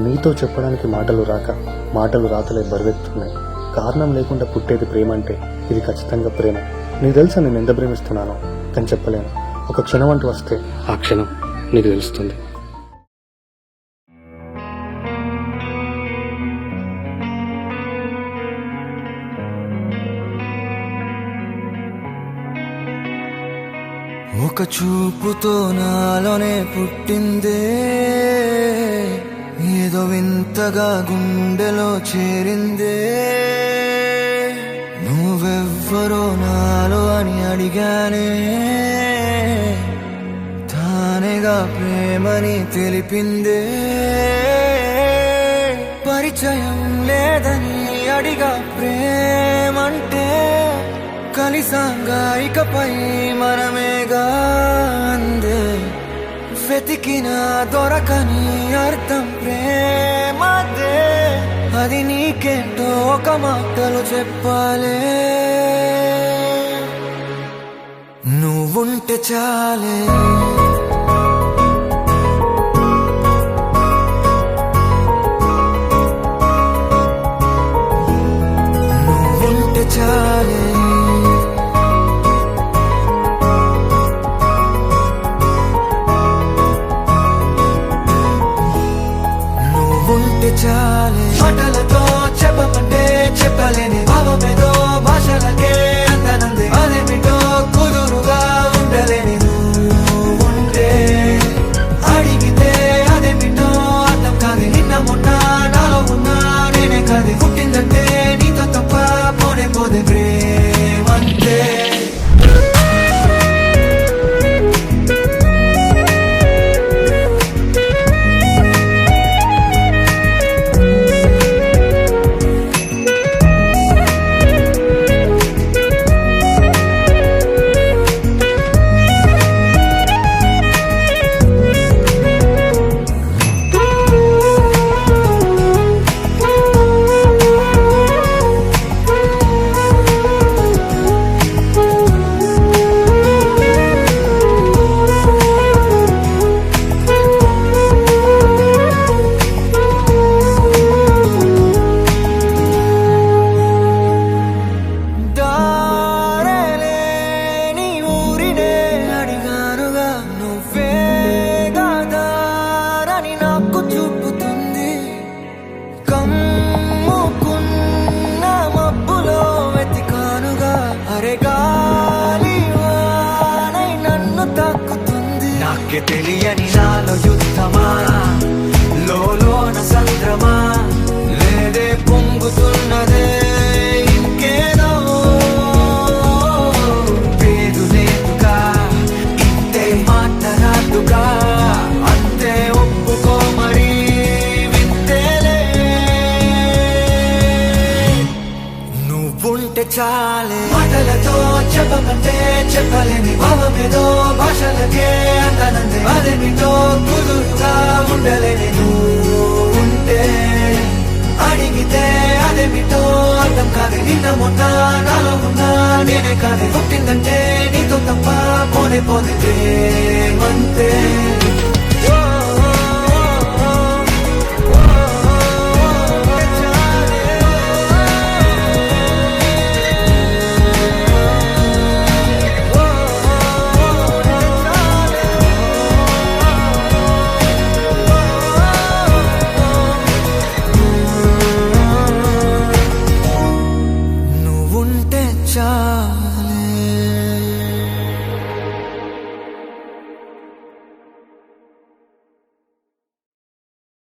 నీతో చెప్పడానికి మాటలు రాక మాటలు రాతలే బరువెత్తున్నాయి. కారణం లేకుండా పుట్టేది ప్రేమ అంటే ఇది ఖచ్చితంగా ప్రేమ. నీకు తెలుసా నేను ఎంత ప్రేమిస్తున్నానో, కానీ చెప్పలేను. ఒక క్షణం అంటూ వస్తే ఆ క్షణం నీకు తెలుస్తుంది. ఒక చూపుతో నాలోనే పుట్టిందే, ఏదో వింతగా గుండెలో చేరిందే. నువ్వెవ్వరో నాలో అని అడిగానే, తానేగా ప్రేమని తెలిపిందే. పరిచయం లేదని అడిగా ప్రేమంటే, కలిసాంగా ఇకపై మనమేగా అందే. వెతికిన దొరకని అర్థం ప్రేమదే, అది నీకేంటో ఒక మాటలు చెప్పాలే. నువ్వుంటే చాలే, నువ్వుంటే చాలే. చాలే మాటలతో చెప్పమంటే చెప్పలేని భావమేదో భాషలకే అందనంది. అదేమిటో కుదురుగా ఉండలేని నువ్వుంటే, అడిగితే అదేమిటో అర్థం కాదు. నిన్న మొన్న నాలో ఉన్నా నేనే కాదు. పుట్టిందంటే నీతో తప్ప పోనే పోదే ప్రేమంటే. తెలియని నాలో యుద్ధమా, లోన సంద్రమా, లేదే పొంగుతున్నదే ఇంకేదో. పేరు లేదుగా ఇంతే మాటరాదుగా, అంతే ఒప్పుకో మరి వింతేలే. నువ్వుంటే చాలే మాటలతో చెప్పమంటే చెప్పలేని భావమేదో భాషలకే అందనంది. అదేమిటో కుదురుగా ఉండలేని నువ్వుంటే, అడిగితే అదేమిటో అర్థం కాదు. నిన్న మొన్న నాలో ఉన్నా నేనే కాదు. పుట్టిందంటే నీతో తప్ప పోనే పోతే ప్రేమంతే.